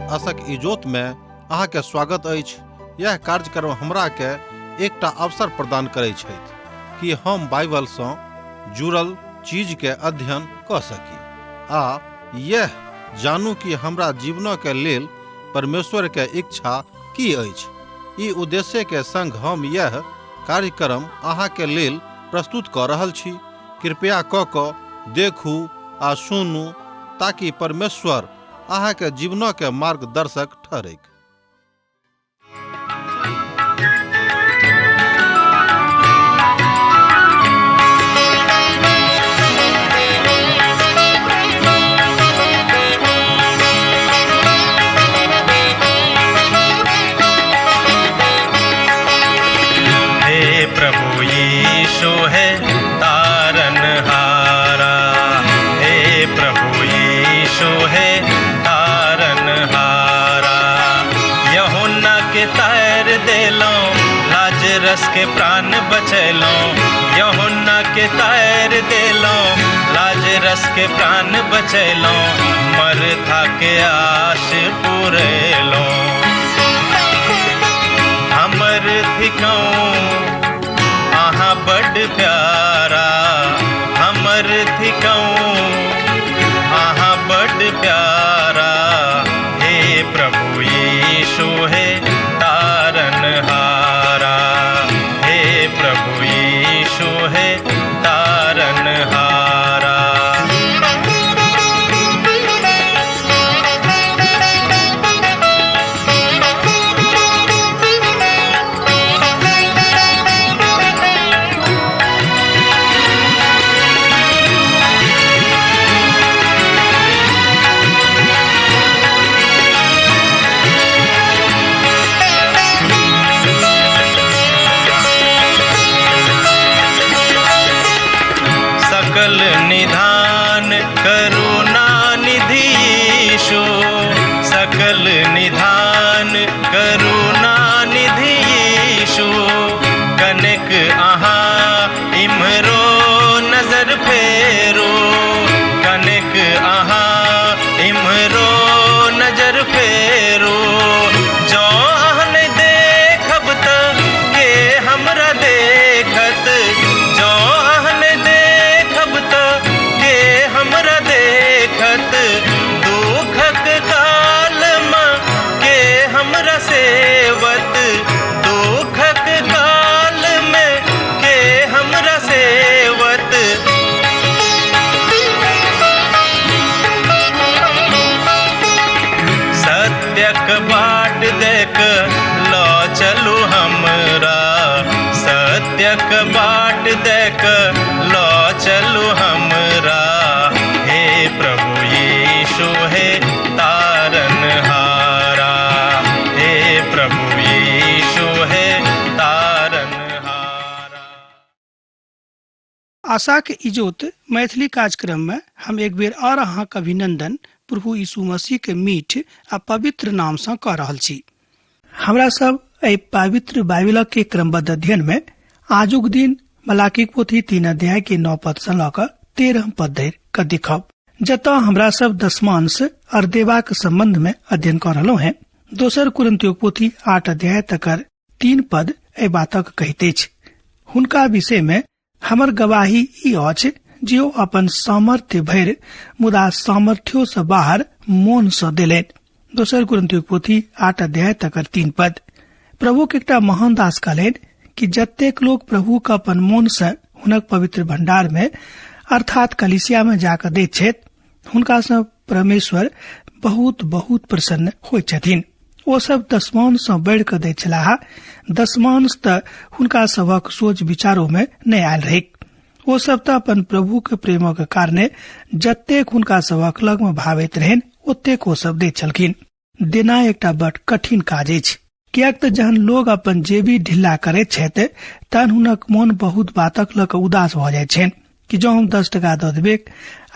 आशक इजोत में अहाँ के स्वागत अछि। यह कार्यक्रम हमरा के एकटा अवसर प्रदान करैत छथि कि हम बाइबल से जुड़ल चीज के अध्ययन क सकी आ यह जानू कि हमरा जीवन के लेल परमेश्वर के इच्छा की अछि। ई उद्देश्य के संग हम यह कार्यक्रम अहाँ के लेल प्रस्तुत क रहल छी। कृपया क देखू आ सुनू ताकि परमेश्वर अहाँ के जीवन के मार्गदर्शक ठहरे। हे प्रभु यीशु है तारनहारा, हे प्रभु यीशु है तारनहारा। यूहन्ना के तैर देलो, लाजरस के प्राण बचैलो। यूहन्ना के तैर देलो, लाजरस के प्राण बचैलो। मरथा के आश पुरेलो, हमर थिकौं आहा बड़ प्यारा। हमर थिकौं आहा बड़ प्यारा। हे प्रभु यीशु है तारनहारा, हे प्रभु यीशु है तारनहारा। सकल निधान करुणा निधि यीशु, सकल निधान करुणा निधि यीशु। कनक अहाँ इम्हरो नजर फेरो, कनक अहाँ इम्हरो नजर फेरो। जो अहन देखब त के हमरा देखत, जो अहन देखब त के हमरा देखत। दुखक काल में के हमरा सेवत, दुखक काल में के हमरा सेवत। सत्यक बाट देख लो चलू हमरा, सत्यक बाट देख लो चलू हमरा। हे प्रभु यीशु है तारनहारा, हे प्रभु यीशु है तारनहारा। आशा के इजोत मैथिली कार्यक्रम में हम एक बेर और अहाँ के अभिनंदन प्रभु यीशु मसीह के मीठ आ पवित्र नाम से कह रहल छी। हमरा सब ए पवित्र बाइबल के क्रमबद्ध अध्ययन में आजुक दिन मलाकी पोथी 3 अध्याय के 9 पद से लऽ 13 पद धरि के देखब, जतऽ हमरा सब दशमांश और देवा के संबंध में अध्ययन कर रहलो हैं। दोसर कुरिन्थियों पोथी 8 अध्याय तक 3 पद ए बातक कहते अछि, हुनका विषय में हमर गवाही ई अछि जे ओ अपन सामर्थ्य भरि मुदा सामर्थ्यो से बाहर मौन से देलनि। दोसर कुरिन्थियों पोथी 8 अध्याय तक 3 पद। प्रभु के एकटा महान दास कहलनि कि जतेक लोग प्रभु का अपन मौन से हुनक पवित्र भंडार में अर्थात कलीसिया में जाकर दैत छथि, हुनका से परमेश्वर बहुत बहुत प्रसन्न होइत छथिन। ओ सब दशमांश से बढ़ के दैत छलाह। दशमांश त हुनका सबक सोच विचारों में नहीं आयल रहे। ओ सब त अपन प्रभु के प्रेम के कारणे जतेक हुनका सबक लग में भावित रहन ओतेक ओ सब दैत छलखिन। देना एकटा बड़ कठिन काज अछि, कियाक त जहन लोग अपन जेबी ढिल्ला करैत छथि तहन हुनक मोन बहुत बातक लऽ कऽ उदास भऽ जाइत छनि कि जो हम 10 टका दऽ देबै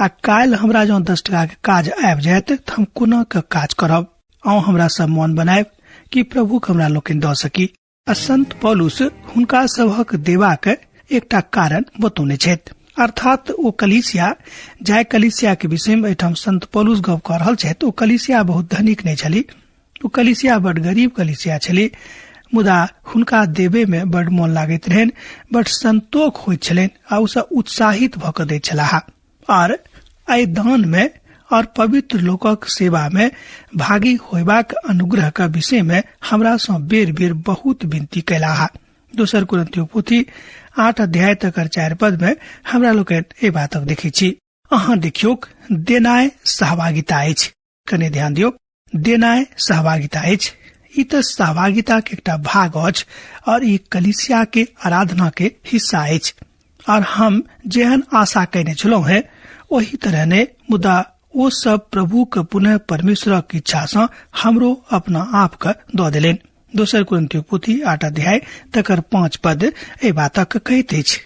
आ काल्हि हमरा जो 10 टका के काज आबि जायत तऽ हम कोना के काज करब। आउ हमरा सब मोन बनायब कि प्रभु के हमरा लोकनि दऽ सकी। आ संत पौलुस हुनका सबहक देबाक एकटा कारण बतौने छथि, अर्थात ओ कलीसिया जाय कलीसिया के विषय में एठाम संत पौलुस गप कऽ रहल छथि। ओ कलीसिया बहुत धनिक नहीं छली, ओ कलिसिया बड गरीब कलिसिया छले, मुदा हुनका देवे में बड मन लागैत रहन, बड संतोष होइत छलनि आ ओ सब उत्साहित भऽ कऽ दैत छलाह। और एहि दान में और पवित्र लोकक सेवा में भागी होयबाक अनुग्रह का विषय में हमरा सँ बेर बेर बहुत विनती कैलाह। दोसर कुरिन्थियों पोथी 8 अध्याय तक 4 पद में हमरा लोकनि ए बातक देखै छी। अहाँ देखियौ, देनाय सहभागिता अछि। कने ध्यान दियौ, देनाय सहभागिता अछि। ई तऽ सहभागिता के एकटा भाग अछि और ई कलिसिया के आराधना के हिस्सा अछि। और हम जेहन आशा कैने छलहुं हैं वही तरह ने, मुदा ओ सब प्रभु के पुनः परमेश्वर की इच्छा से हमरो अपना आप के दऽ देलनि। दोसर कुरिन्थियों पोथी 8 अध्याय तकर 5 पद ए बातक कहैत अछि।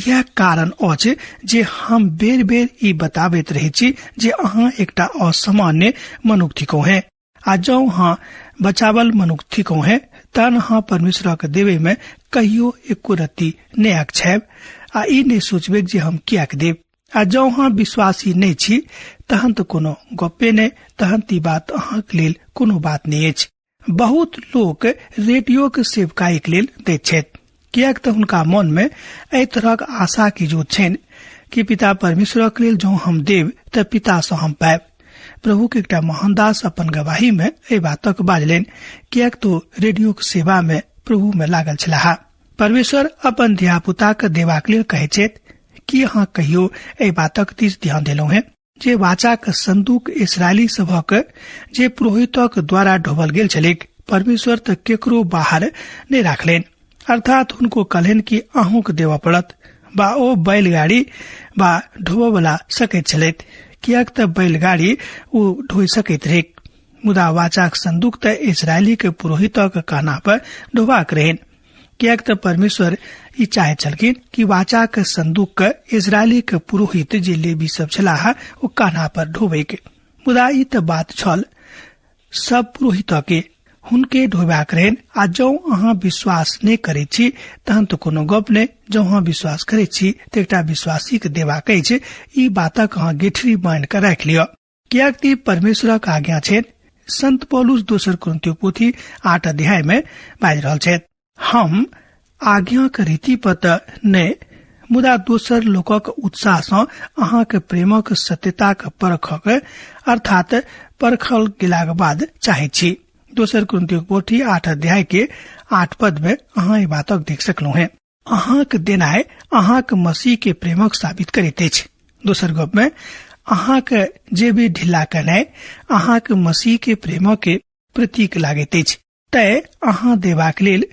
यह कारण अछि जे हम बेर बेर ई बताबैत रहै छी जे अहाँ एकटा असामान्य मनुख थिकौ हैं। आ जौं अहाँ बचावल मनुख थिकौ हैं तहन अहाँ परमेश्वर के देवे में कहियो एको रत्ती नहि अक्षैब आ ई नहि सोचबे जे हम कियाक देब। आ जौं अहाँ विश्वासी नहि छी तहन तऽ कोनो गप्पे नहि, तहन ती बात अहाँक लेल कोनो बात नहि अछि। बहुत लोक रेडियो के सेवकाई के लेल दैत छथि, कियाक तऽ हुनका मन में एहि तरहक आशा की जोत छनि कि पिता परमेश्वर के लेल जौं हम देब तऽ पिता सँ हम पाएब। प्रभु के एकटा महान दास अपन गवाही में एहि बातक बाजलनि, कियाक तो रेडियो के सेवा में प्रभु में लागल छलाह। परमेश्वर अपन धिया पुता के देबाक लेल कहै छथि कि अहाँ कहियो एहि बातक दिस ध्यान देलहुं हैं जे वाचाक संदूक इस्राएली सभक जे पुरोहितक द्वारा ढोबल गेल छलैक, परमेश्वर तऽ केकरो बाहर नहि राखलनि, अर्थात हुनको कहलनि कि अहूँक देबऽ पड़त, बा ओ बैलगाड़ी बा ढोबऽ वाला सकैत छलथि, कियाक तऽ बैलगाड़ी ओ ढोइ सकैत रहै। मुदा वाचाक संदूक तऽ इस्राएली के पुरोहितक कहना पर ढोबाक रहनि, कियाक तऽ परमेश्वर ई चाहे छलखिन कि वाचा के संदूक के इस्राएली के पुरोहित जे लेवी सब छलाह ओ कान्हा पर ढोबैक। मुदा ई तऽ बात छल सब पुरोहित के हुनके ढोबाक रहनि। आ जौं अहाँ विश्वास नहि करै छी तहन तऽ कोनो गप नहि, जौं अहाँ विश्वास करै छी तऽ एकटा विश्वासी के देबाक अछि। ई बातक अहाँ गेठरी बांधि के राखि लिअ, कियाक कि परमेश्वरक आज्ञा छै। संत पौलुस दोसर कुरिन्थियों पोथी 8 अध्याय में बाजि रहल छथि, हम आज्ञा के रीति पर तऽ नहि, मुदा दोसर लोकक उत्साह सँ अहाँके प्रेमक सत्यता के परखक अर्थात परखल गेलाक बाद चाहे छी। दोसर कुरिन्थियों पोथी 8 अध्याय के 8 पद में अहाँ ई बातक देख सकलहुं हैं। अहाँके देनाय अहाँके मसीह के प्रेमक साबित करैत अछि। दोसर गप में अहाँके जे भी ढिल्ला केनाय अहाँके मसीह के प्रेमक के प्रतीक लागैत अछि। तै अहाँ देबाक लेल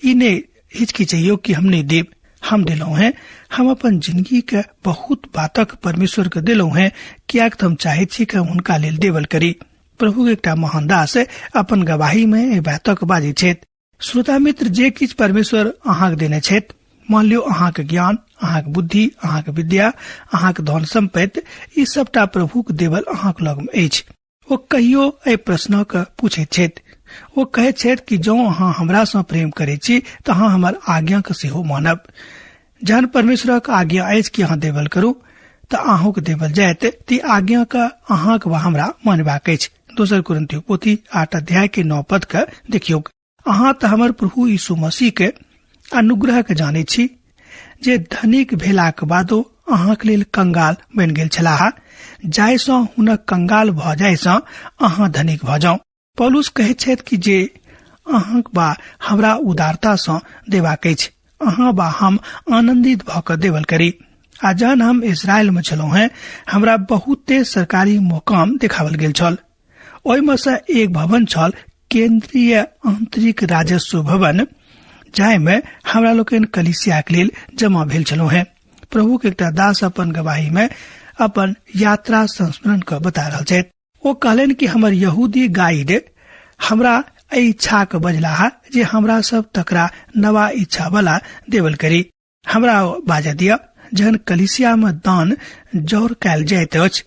ई नहि हिचकिचैयो कि हम नहीं देब, हम दिलौं हैं। हम अपन जिंदगी के बहुत बातक परमेश्वर के दिलौं हैं, कियाक हम चाहे छी कि हम उनका लेल देवल करी। प्रभु के एकटा महान दास अपन गवाही में ए बातक बाजै छथि। श्रोता मित्र, जे किछ परमेश्वर अहाँके देने छथि, मान लियो अहाँके ज्ञान, अहाँके बुद्धि, अहाँके विद्या, अहाँके धन संपत्ति, ई सबटा प्रभु के देवल अहाँके लग में अछि। ओ कहियो एहि प्रश्नक पूछैत छथि। ओ कहैत छथि कि जौं अहाँ हमरा सँ प्रेम करै छी तऽ अहाँ हमर आज्ञा के सेहो मानब। जहन परमेश्वरक आज्ञा अछि कि अहाँ देवल करू तऽ अहूँके देवल जायत, ती आज्ञा के अहाँके वा हमरा मानबाक अछि। दोसर कुरिन्थियों पोथी 8 अध्याय के 9 पद के देखियौ, अहाँ तऽ हमर प्रभु यीशु मसीह के अनुग्रह के जानै छी, जे धनिक भेलाक बादो अहाँके लेल कंगाल बनि गेल छलाह, जाय सँ हुनक कंगाल भऽ जाय सँ अहाँ धनिक भऽ जाउ। पौलुस कहैत छथि कि जे अहाँ बा हमरा उदारता सँ देबाक अछि, अहाँ बा हम आनंदित भऽ कऽ देवल करी। आ जहन हम इस्राएल में छलहुं हैं, हमरा बहुते सरकारी मोकाम देखावल गेल छल। ओहिमे से एक भवन छल, केंद्रीय आंतरिक राजस्व भवन, जाय में हमरा लोकनि कलीसिया के लेल जमा भेल छलहुं हैं। प्रभु के एकटा दास अपन गवाही में अपन यात्रा संस्मरण के बता रहल छथि। ओ कहलनि कि हमर यहूदी गाइड हमरा एहि इच्छा के बजलाहा जे हमरा सब तकरा नवा इच्छा वाला देवल करी। हमरा बाजा दिया, जहन कलीसिया में दान जौर कयल जाइत अछि,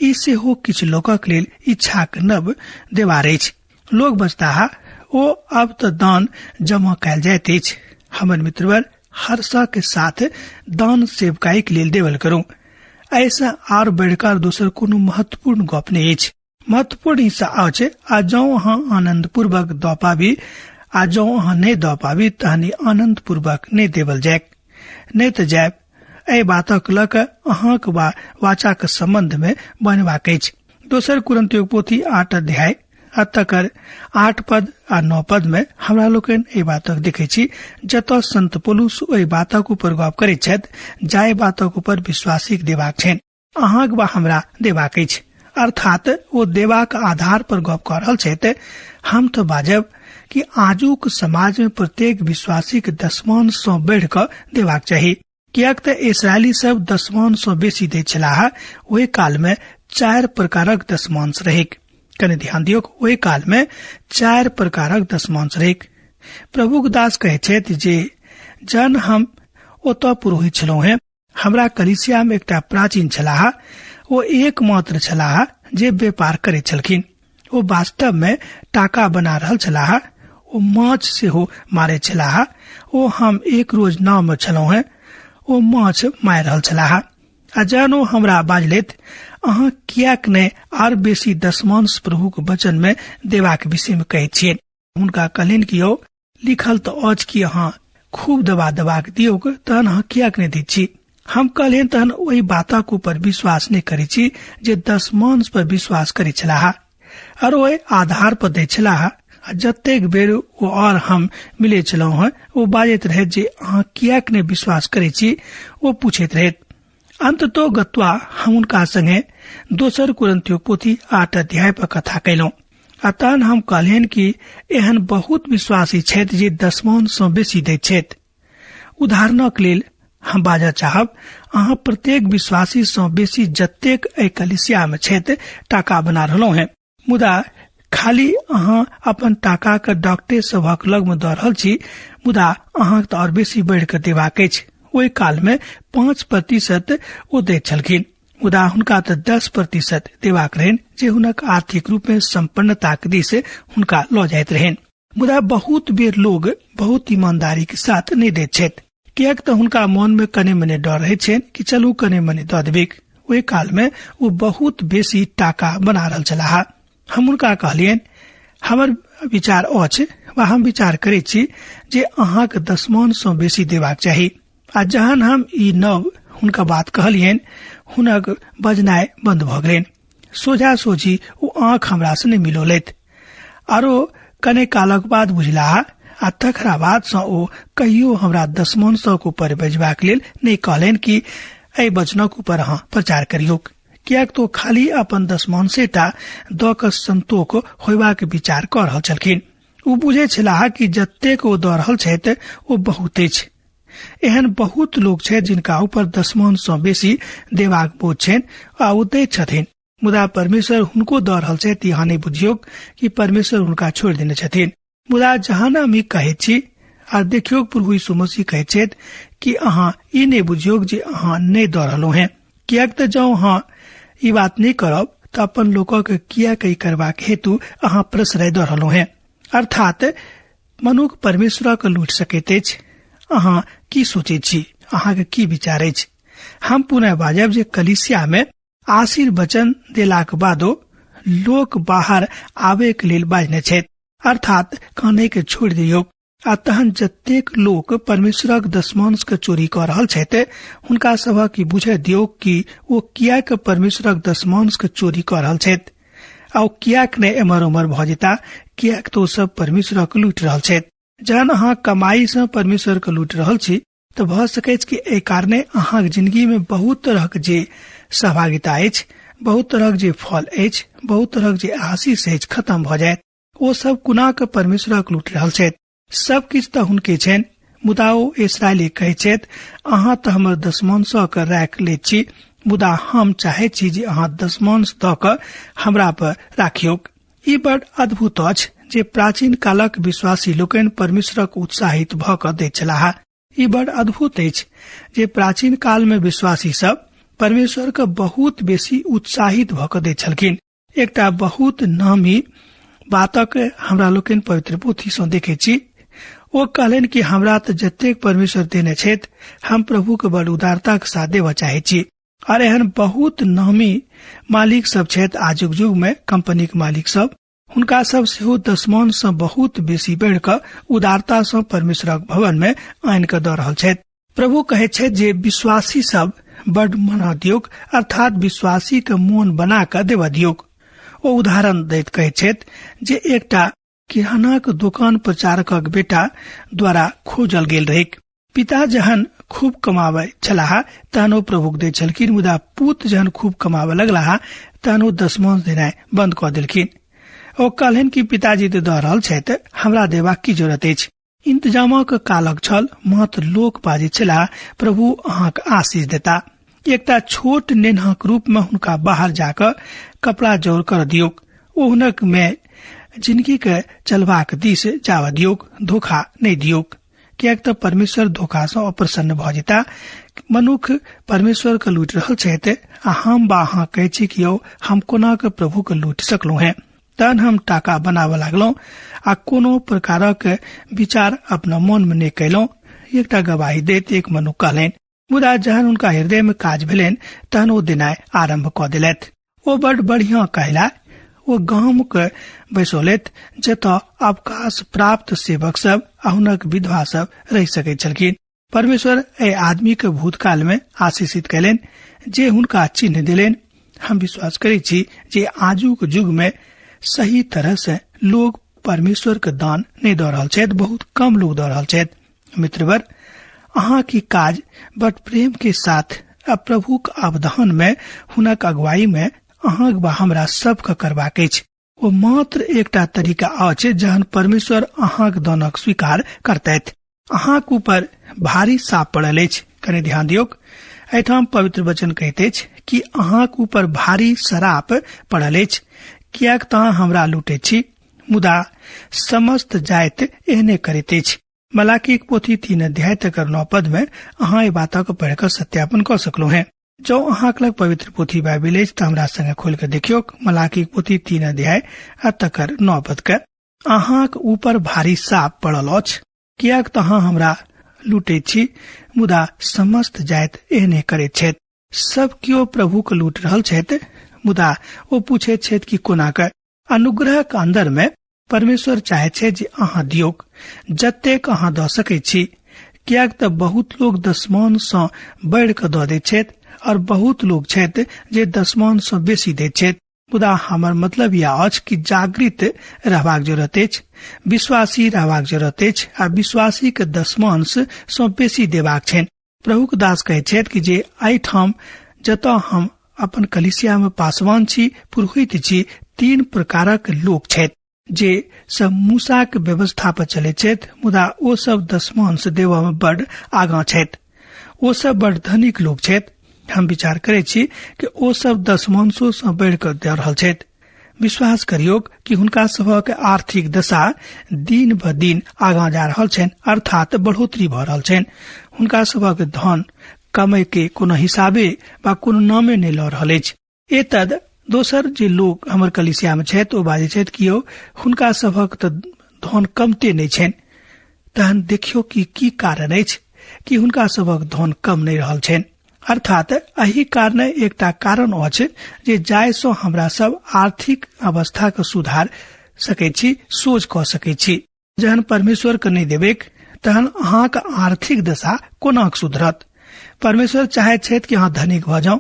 ई सेहो किछु लोकक लेल इच्छाक नव देवार अछि। लोग बजता ओ अब तो दान जमा कयल जाइत अछि। हमर मित्रवर, हर्षा के साथ दान सेवकाई के लेल देवल करूं। ऐसा आर बढ़कर दोसर कोनो महत्वपूर्ण गप नहीं अछि। महत्वपूर्ण हिस्सा अछि आ जौ अहाँ आनंद पूर्वक द पाबी आ जौ अहाँ नहीं द पाबी तहनी आनंद पूर्वक नहीं देवल जायक नहीं तो जायब एहि बातक लऽ कऽ अहाँक वाचा के संबंध में बनबाक अछि। दोसर कुरिन्थियों पोथी 8 अध्याय तकर 8 पद आ 9 पद में हमरा लोकन एहि बातक देखै छी जतऽ संत पौलुस ओहि बातक ऊपर गप करैत छथि जाहि बातक ऊपर विश्वासी देबाक छनि अहाँक वा हमरा देबाक अछि, अर्थात ओ देबाक आधार पर गप कऽ रहल छथि। हम तो बाजब कि आजुक समाज में प्रत्येक विश्वासी के दशमांश सँ बढ़ि कऽ देबाक चाही, कियाक तऽ इस्राएली सब दशमांश सँ बेसी दैत छलाह। ओहि काल में 4 प्रकारक दशमांश रहैक। कने ध्यान दियौ, ओहि काल में 4 प्रकारक दशमांश रहैक। प्रभुक दास कहै छथि जे जन हम ओतऽ पुरोहित छलहुँ हैं, हमरा कलीसिया में एकटा प्राचीन छलाह, ओ एक मात्र छलाह जे व्यापार करैत छलखिन। ओ वास्तव में टाका बना रहल छलाह, ओ माछ सेहो मारे छलाह। ओ हम एक रोज नाव में छलहुँ हैं, ओ माछ मारि रहल छलाह। आ जहन ओ हमरा बाजलैथ अहाँ कियाक ने आर बेसी दशमांश प्रभुक वचन में देबाक विषय में कहै छियै, हुनका कहलनि कि यौ लिखल तऽ अछि कि अहाँ खूब दबाक दियौ तहन अहाँ कियाक नहि दैत छी। हम कहलियनि तहन ओहि बातक ऊपर विश्वास नहीं करै छी जे दशमांश पर विश्वास करै छलाह और ओहि आधार पर दै छलाह। जतेक बेर ओ और हम मिले छलहुँ हैं ओ बाजैत रहैत जे अहाँ कियाक ने विश्वास करै छी, ओ पूछैत रहैत। अंततः गत्वा हम हुनका संगे दोसर कुरिन्थियों पोथी 8 अध्याय पर कथा कयलहुँ। तहन हम कहलियनि कि एहन बहुत विश्वासी छथि जे दशमांश सँ बेसी दैत छथि। उदाहरणक लेल हम बाजऽ चाहब, अहाँ प्रत्येक विश्वासी सँ बेसी जतेक एहि कलीसिया में छथि टाका बना रहलहुँ हैं, मुदा खाली अहाँ अपन टाका के डॉक्टर सभक लग में दऽ रहल छी, मुदा अहाँ तऽ और बेसी बढ़ि कऽ देबाक अछि। ओहि काल में 5% ओ दैत छलखिन, मुदा हुनका तऽ 10% देबाक रहनि जे हुनक आर्थिक रूप में संपन्नताक दिस हुनका लऽ जाइत रहनि। मुदा बहुत बेर लोग बहुत ईमानदारी के साथ नहीं दैत छथि, कियाक तऽ हुनका मन में कने मने डर रहै छनि कि चलू कने मने दऽ देबैक। ओहि काल में ओ बहुत बेसी टाका बना रहल छलाह। हम हुनका कहलियनि हमर विचार अछि वा हम विचार करै छी जे अहाँके दशमांश सँ बेसी देबाक चाही। आ जहन हम ई नव हुनका बात कहलियनि हुनक बजनाइ बंद भऽ गेलनि। सोझा सोझी ओ आँख हमरा से नहीं मिलौलथि। आरो कने कालक बाद बुझलाह आ तकरा बाद सँ ओ कहियो हमरा दशमांशक ऊपर बजबाक लेल नहीं कहलनि कि एहि वचनक ऊपर अहाँ प्रचार करियौ, कियाक तो खाली अपन दशमांशेटा दऽ कऽ संतोष होयबाक विचार कऽ रहल छलखिन। ओ बुझै छलाह कि जतेक ओ दऽ रहल छथि ओ बहुत अछि। एहन बहुत लोग छथि जिनका ऊपर दशमांश सँ बेसी देबाक बोझ छनि आ ओ दैत छथिन, मुदा परमेश्वर हुनको दऽ रहल छथि। यहाँ नहीं बुझियौ कि परमेश्वर हुनका छोड़ि देने छथिन। मुदा जहन हम ई कहैत छी आ देखियौ प्रभु यीशु मसीह कहैत छथि कि अहाँ ई नहीं बुझियौ जे अहाँ नहीं दऽ रहलहुँ हैं, कियाक तऽ जँ अहाँ ई बात नहीं करब तऽ अपन लोकक कियाक ई करबाक हेतु अहाँ प्रश्रय दऽ रहलहुँ हैं। अर्थात मनुख परमेश्वरक लूटि सकैत अछि। अहाँ की सोचैत छी, अहाँके की विचार अछि। हम पुनः बाजब जे कलीसिया में आशीर्वचन देलाक बादो लोक बाहर आबे के लेल बाजने छथि, अर्थात कहने के छोड़ दियौ। आ तहन जतेक लोक परमेश्वरक दशमांश के चोरी कऽ रहल छथि हुनका सभक ई बुझे दियौ कि ओ कियाक परमेश्वरक दशमांश के चोरी कऽ रहल छथि आ ओ कियाक ने एमर उमर भऽ जेता, कियाक तो सब परमेश्वरक लूटि रहल छथि। जहन अहाँ कमाई सँ परमेश्वर के लूटि रहल छी तऽ भऽ सकैत कि एहि कारणे अहाँक जिंदगी में बहुत तरहक जे सहभागिता अछि, बहुत तरहक जे फल अछि, बहुत तरहक जे आशीष अछि खत्म भऽ जायत। ओ सब कुना के परमेश्वरक लूटि रहल छथि। सब किछु तऽ हुनके छनि, मुदा ओ इस्राएली कहै छथि अहाँ तऽ हमर दशमांश के राखि लैत छी, मुदा हम चाहै छी जे अहाँ दशमांश दऽ कऽ हमरा पर राखियौ। ई बड़ अद्भुत अछि जे प्राचीन कालक विश्वासी लोकनि परमेश्वरक उत्साहित भऽ कऽ दैत छलाह। ई बड़ अद्भुत अछि जे प्राचीन काल में विश्वासी सब परमेश्वर के बहुत बेसी उत्साहित भऽ कऽ दैत छलखिन। एकटा बहुत नामी बातक हमरा लोकनि पवित्र पोथी सँ देखै छी। ओ कहलनि कि हमरा तऽ जतेक परमेश्वर देने छथि हम प्रभु के बड़ उदारता के साथ देबऽ चाहै छी। और एहन बहुत नामी मालिक सब छथि आजुक युग में, कंपनी के मालिक सब, हुनका सब सेहो दशमान से बहुत बेसी बढ़ क उदारता से परमेश्वरक भवन में आनि क दऽ रहल छथि। प्रभु कहै छथि जे विश्वासी सब बड़ मना दियोक, अर्थात विश्वासी के मोन बना क देवा दियोक। ओ उदाहरण दैत कहै छथि जे एकटा किराना के दुकान प्रचारकक बेटा द्वारा खोजल गेल रहै। पिता जहन खूब कमावे छलाह तहन ओ प्रभुक दै छलखिन, मुदा पुत जहन खूब कमावे लगलाह तहन ओ दशमांश देनाइ बंद कऽ देलखिन। ओ कहलनि कि पिताजी तऽ दऽ रहल छथि, हमरा देबाक की जरूरत अछि। इंतजामक कालक छल, मात्र लोक बाजै छलाह, प्रभु अहाँक आशीष देता। एकटा छोट नेनहक रूप में हुनका बाहर जाकर कपड़ा जोड़ कर दियोक। ओ हुनक में जिंदगी के चलबाक दिस जावा दियोक, धोखा नहीं दियोक। कियाक तऽ परमेश्वर धोखा से अप्रसन्न भ जेता। मनुख परमेश्वर के लूटि रहल छथि आ हम बा अहाँ कहै छी कि यौ हम कोना के प्रभु के लूटि सकलहुं हैं। तहन हम टाका बनाबे लागलहुं आ कोनो प्रकारक विचार अपना मन में नहीं कयलहुं। एकटा गवाही दैत एक मनुख कहलनि, मुदा जहन उनका हृदय में काज भेलनि तहन ओ देनाइ आरंभ कऽ देलथि। ओ बड़ बढ़िया कहला। ओ गाम के बैसौलैत जतऽ अवकाश प्राप्त सेवक सब आ हुनक विधवा सब रहि सकैत छलखिन। परमेश्वर एहि आदमी के भूतकाल में आशीषित कयलनि जे हुनका चिन्ह देलनि। हम विश्वास करै छी जे आजुक युग में सही तरह से लोग परमेश्वर के दान नहीं दऽ रहल छथि, बहुत कम लोग दऽ रहल छथि। मित्रवर, अहाँ की काज बड़ प्रेम के साथ प्रभु के अवधान में, हुनक अगुवाई में अहाँ वा हमरा सबके करबाक अछि। ओ मात्र एकटा तरीका अछि जहन परमेश्वर अहाँक दानक स्वीकार करतैथ। अहाँक ऊपर भारी साप पड़ल अछि। कने ध्यान दियौक, एहिठाम पवित्र वचन कहैत अछि कि अहाँक ऊपर भारी शराप पड़ल अछि, कियाक तऽ हमरा लूटैत छी, मुदा समस्त जाति एहने करैत अछि। मलाकी के पोथी 3 अध्याय तक 9 पद में अहाँ ई बातक पढ़ कर सत्यापन कर सकलो हैं। जो अहाँक लग पवित्र पोथी बाइबिल अछि तऽ हमरा संगे खोल के देखियो। मलाकी के पोथी 3 अध्याय तक 9 पद के, अहाँक ऊपर भारी साप पड़ल अछि, कियाक तऽ हमरा लूटैत छी, मुदा समस्त जाति एहने करैत छथि। सब कियो प्रभु के लूट रहल छथि, मुदा ओ पूछैत छथि कि कोना के। अनुग्रह के अंदर में परमेश्वर चाहे छै जे अहाँ दियोक जतेक अहाँ दऽ सकैत छी, कियाक तऽ बहुत लोग दशमान सँ बढ़ि कऽ दऽ दैत छथि और बहुत लोग छथि जे दशमान सँ बेसी दैत छथि। मुदा हमर मतलब यह अछि कि जागृत रहबाक जरूरत अछि, विश्वासी रहबाक जरूरत अछि आ विश्वासी के दशमांश सँ बेसी देबाक छनि। प्रभु के दास कहैत छथि कि जे एहिठाम जतऽ हम अपन कलीसिया में पासवान छी, पुरोहित छी, 3 प्रकारक लोक छथि जे सब मूसा के व्यवस्था पर चले छथि, मुदा ओ सब दशमांश देवा में बड़ आगां छथि। ओ सब बड़ धनिक लोग छथि। हम विचार करे छी कि ओ सब दशमांशों से बढ़ कर दे रहल छथि। विश्वास करियो कि हुनका सबक आर्थिक दशा दिन ब दिन आगां जा रहल छनि, अर्थात बढ़ोतरी भ रहल छनि। हुनका सबक धन कमाई के कोनो हिसाबे वा कोनो नामे नहीं लऽ रहल अछि। एतद दोसर जे लोग हमर कलीसिया में छथि ओ बाजै छथि कि यौ हुनका सबक तऽ धन कमते नहीं छनि। तहन देखियो कि की कारण अछि कि हुनका सबक धन कम नहीं रहल छनि। अर्थात एही कारण एकटा कारण अछि जे जाय सँ हमरा सब आर्थिक अवस्था के सुधार सकै छी, सोच कऽ सकै छी। जहन परमेश्वर के नहीं देबेक तहन अहाँक आर्थिक दशा कोना सुधरत। परमेश्वर चाहैत छथि कि अहाँ धनिक भऽ जाउ।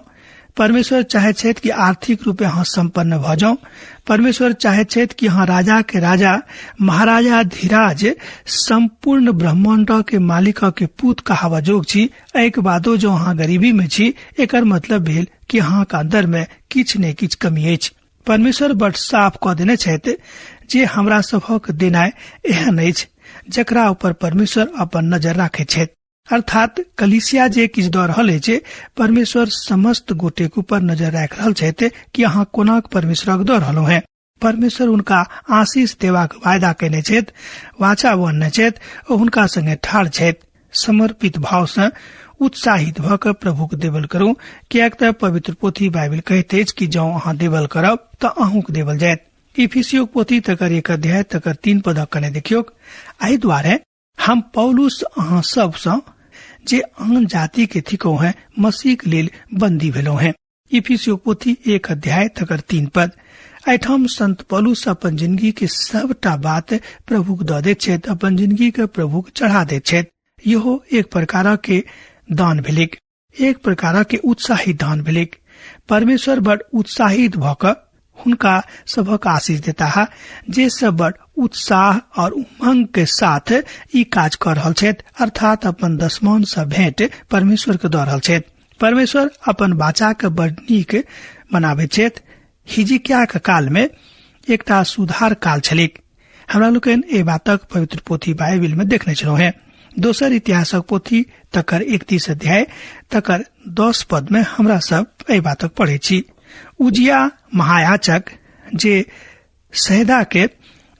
परमेश्वर चाहैत छथि कि आर्थिक रूपे अहाँ संपन्न भऽ जाउ। परमेश्वर चाहैत छथि कि अहाँ राजा के राजा, महाराजा धीराज, संपूर्ण ब्रह्मांड के मालिक के पूत कहावा जोग छी। एक बादो जो अहाँ गरीबी में छी, एकर मतलब भेल कि अहाँ के अंदर में किछ ने किछ कमी अछि। परमेश्वर बड़ साफ कऽ देने छथि जे हमरा सबक देनाइ एहन अछि जकरा ऊपर परमेश्वर अपन नजर राखैत छथि। अर्थात कलीसिया जे किछ दऽ रहल अछि, परमेश्वर समस्त गोटे के ऊपर नजर राखि रहल छथि कि अहाँ कोना परमेश्वरक दऽ रहलहुँ हैं। परमेश्वर हुनका आशीष देबाक वायदा केने छथि, वाचा बनने छथि और हुनका संगे ठाढ़ छथि। समर्पित भाव से उत्साहित भऽ कऽ प्रभु के देवल करू, कियाक तऽ पवित्र पोथी बाइबिल कहैत अछि कि जँ अहाँ देवल करब तऽ अहूँक देवल जायत। इफिसियो पोथी तकर 1 अध्याय तकर 3 पद कने देखियौ। एहि दुआरे हम पौलुस अहाँ सब सँ जे आन जाति के थिको हैं मसीह के लेल बंदी भेलो हैं। इफिसियो पोथी 1 अध्याय 3 एठाम संत पौलुस अपन जिंदगी के सबटा बात प्रभु द दैत छथि, अपन जिंदगी के प्रभु चढ़ा दैत छथि। यहो एक प्रकार के दान भेलिक, एक प्रकार के उत्साहित दान भेलिक। परमेश्वर बड़ उत्साहित भक हुनका सबक आशीष देता है, जे सब बड़ उत्साह और उमंग के साथ ई काज कर रहल छथि, अर्थात अपन दशमान से भेंट परमेश्वर के दऽ रहल छथि। परमेश्वर अपन बाचा के बड़ नीक मनाबैत छथि। हिजकिय्याह के काल में एकटा सुधार काल छलिक। हमरा लोकनि ए बातक पवित्र पोथी बाइबिल में देखने छलहुँ हैं। दोसर इतिहासक पोथी तकर 31 अध्याय तकर 10 पद में हमरा सब ए बातक पढ़े छी। उजिया महायाचक जे सहदा के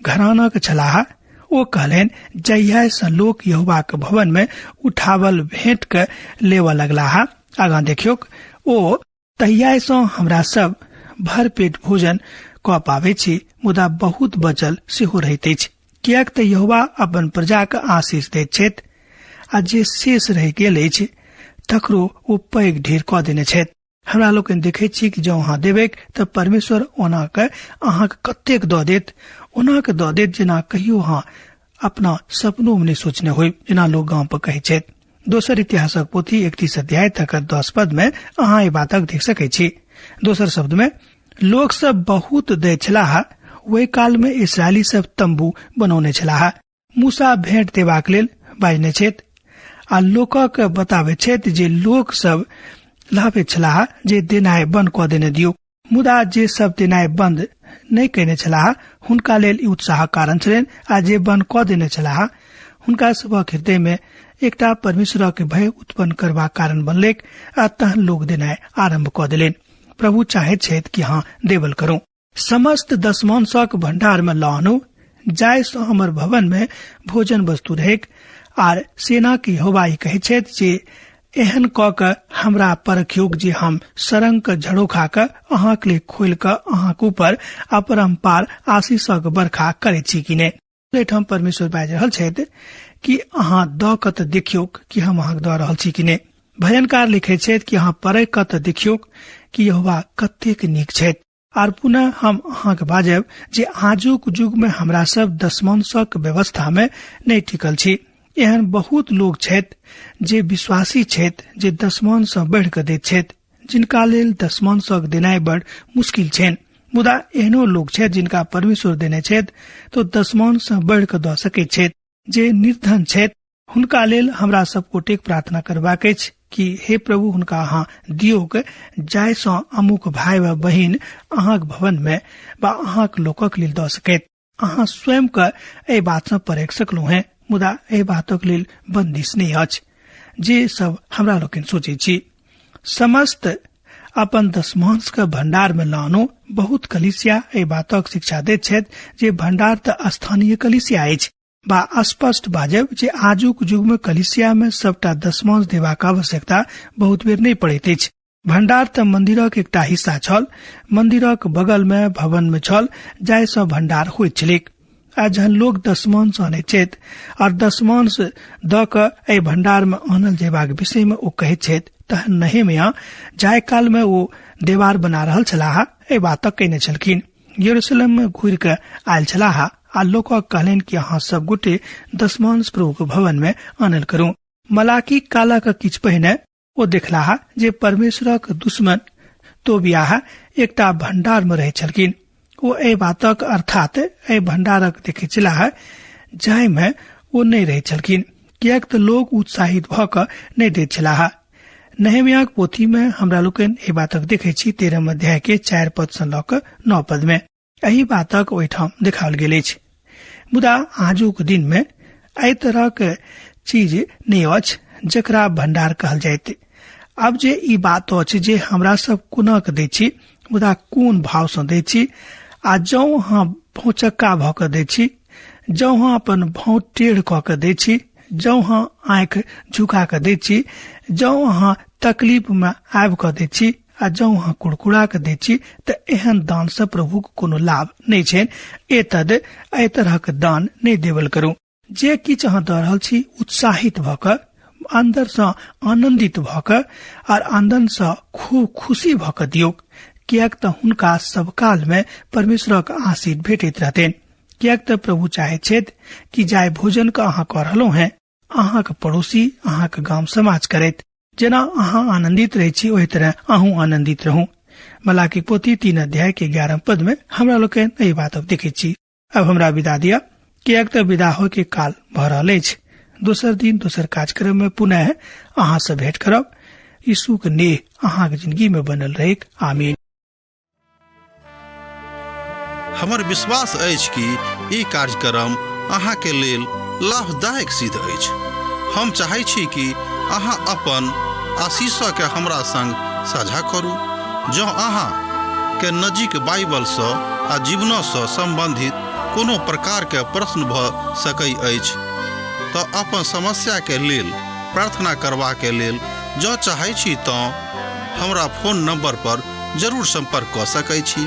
घराना के छलाह, ओ कहलेन, जहिया से लोक यहोवा के भवन में उठावल भेंट के लेवा लगलाह, आगा देखियो, ओ तहिया से हमरा सब भर पेट भोजन क पावे छी, मुदा बहुत बचल सेहो रहैत अछि। कियाक त यहोवा अपन प्रजा के आशीष दैत छथि, आ जे शेष रहि गेल अछि तकरो ओ पैघ ढेर क देने छथि। हमरा लोग देखे छी कि जँ अहाँ देबै त परमेश्वर ओना के अहाँ के कतेक दऽ देत, ओना के दऽ देत जेना कहियो अहाँ अपना सपनों में नहीं सोचने हो, जेना लोग गांव पर कहे छथि। दोसर इतिहासक पोथी 31 अध्याय तक 10 पद में अहाँ ई बातक देख सकै छी। दोसर शब्द में लोग सब बहुत दै छलाह। वही काल में इसराइली सब तंबू बनौने छलाह। मूसा भेंट देबाक लेल बाजने छथि, आ लोकक बताबे छथि जे लोक सब लाभे छलाह जे देनाय बंद क देने दियो, मुदा जे सब देनाय बंद नहीं केने छलाह हुनका लेल ई उत्साह कारण छलनि, आ जे बंद क देने छलाह हुनका सबक हृदय में एकटा परमेश्वर के भय उत्पन्न करबा कारण बनलेक, आ तहन लोग देनाय आरंभ क देलनि। प्रभु चाहे छथि कि हाँ देवल करो। समस्त दशमांशक भंडार में लानु, जाय सो हमर भवन में भोजन वस्तु रहेक, आर सेना के यहोवा कहे छथि जे एहन क के हमरा परखियोग जे हम सरंग के झड़ो खा के अहाँ के लिए खोल के अहाँ के ऊपर अपरंपार आशीषक बरखा करे छी कि ने। एठाम परमेश्वर बाजि रहल छथि कि अहाँ द के त देखियो कि हम अहाँ द रहल छी कि ने। भयनकार लिखे छथि कि अहाँ परे के त देखियो कि यहोवा कतेक नीक छथि। आर पुनः हम अहाँ के बाजब जे आजुक युग में हमरा सब दशमांशक व्यवस्था में नहीं टिकल छी। एहन बहुत लोग छथि जे विश्वासी छथि, जे दशमांश सँ बढ़ि क दैत छथि, जिनका लेल दशमांशक देनाय बड़ मुश्किल छनि। मुदा एहनो लोग छथि जिनका परमेश्वर देने छथि तो दशमांश सँ बढ़ि क दऽ सकैत छथि। जे निर्धन छथि हुनका लेल हमरा सब गोटेक प्रार्थना करबाक अछि कि हे प्रभु हुनका अहाँ दियोग, जाय सँ अमुक भाई व बहिन अहाँक भवन में वा अहाँक लोकक लेल दऽ सकैत। अहाँ स्वयं के एहि बात सँ परख सकलहुँ हैं, मुदा एहि बातक लेल बंदिश नहीं अछि जे सब हमरा लोकनि सोचे छी। समस्त अपन दशमांश के भंडार में लानो। बहुत कलीसिया एहि बातक शिक्षा दैत छथि जे भंडार त स्थानीय कलीसिया अछि, बा स्पष्ट बाजब जे आजुक युग में कलीसिया में सबटा दशमांश देबाक आवश्यकता बहुत बेर नहीं पड़ैत अछि। भंडार त मंदिरक एकटा हिस्सा छल, मंदिरक बगल में भवन में छल, जाय सँ भंडार होइत छलैक। आ जहन लोग दशमांश आनैत छथि और दशमांश द क एहि भंडार में आनल जेबाक विषय में ओ कहैत छथि, तहन नहेमिया जाय काल में ओ देवार बना रहल छलाह एहि बातक कहने छलखिन। यरूशलेम में घुरि क आयल छलाह, आ लोकक कहलनि कि अहाँ सब गोटे दशमांश प्रभु के भवन में आनल करू। मलाकी कालक किछ पहिने ओ देखलाह जे परमेश्वरक दुश्मन तोबियाह एकटा भंडार में रहै छलखिन। ओ एहि बातक अर्थात एहि भंडारक देखे छलाह जाय में ओ नहीं रहै छलखिन, कियाक त लोग उत्साहित भ क नहीं दैत छलाह। नहमियाक पोथी में हमरा लोकनि एहि बातक देखे छी 13 अध्याय के 4 पद सँ ल क 9 पद में एहि बातक ओहिठाम देखाओल गेल अछि। मुदा आजुक दिन में एहि तरहक चीज नहीं अछि जकरा भंडार कहल जाइत। अब जे ई बात अछि जे हमरा सब कोना क दै छी, मुदा कोन भाव सँ दै छी, आ जँ अहाँ भौचक्का भ क दै छी, जँ अहाँ अपन भाव टेढ़ क के दै छी, जँ अहाँ आँखि झुका के दै छी, जँ अहाँ तकलीफ में आबि क दै छी, आ जँ अहाँ कुड़कुड़ा के दै छी, त एहन दान सँ प्रभु के कोनो लाभ नहीं छनि। एतद एहि तरहक दान नहीं देवल करू। जे किछ अहाँ दऽ रहल छी उत्साहित भ क अंदर से आनंदित भ क और अंदर से खूब खुशी भ क दियोक, कियाक त हुनका सब काल में परमेश्वरक आशीष भेटैत रहतेन। कियाक त प्रभु चाहे छेद कि जाय भोजन का अहाँ कर रहलो हैं, अहाँ के पड़ोसी अहाँ के गांव समाज करैत। जेना अहाँ आनंदित रहे छी ओही तरह अहूँ आनंदित रहूं। मलाकी पोथी 3 अध्याय के 11 पद में हमरा लोग यही बात देखे छी। अब हमरा विदा दिया, कियाक त विदा हो के काल भ रहल अछि। दोसर दिन दोसर कार्यक्रम में पुनः अहाँ से भेंट करब। यीशु के नेह अहाँ के जिंदगी में बनल रहेक। आमीन। हमर विश्वास अछि कि ई कार्यक्रम अहाँ के लेल लाभदायक सिद्ध अछि। हम चाहै छी कि अहाँ अपन आशीष के हमरा संग साझा करू। जँ अहाँ के नजीक बाइबल से आ जीवन से संबंधित कोनो प्रकार के प्रश्न भ सकै अछि तो अपन समस्या के लेल प्रार्थना करबा के लेल जँ चाहै छी तो हमरा फोन नंबर पर जरूर संपर्क क सकै छी।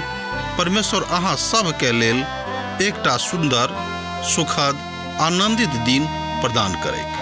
परमेश्वर अहाँ सब के लेल एकटा सुंदर, सुखद, आनंदित दिन प्रदान करैक।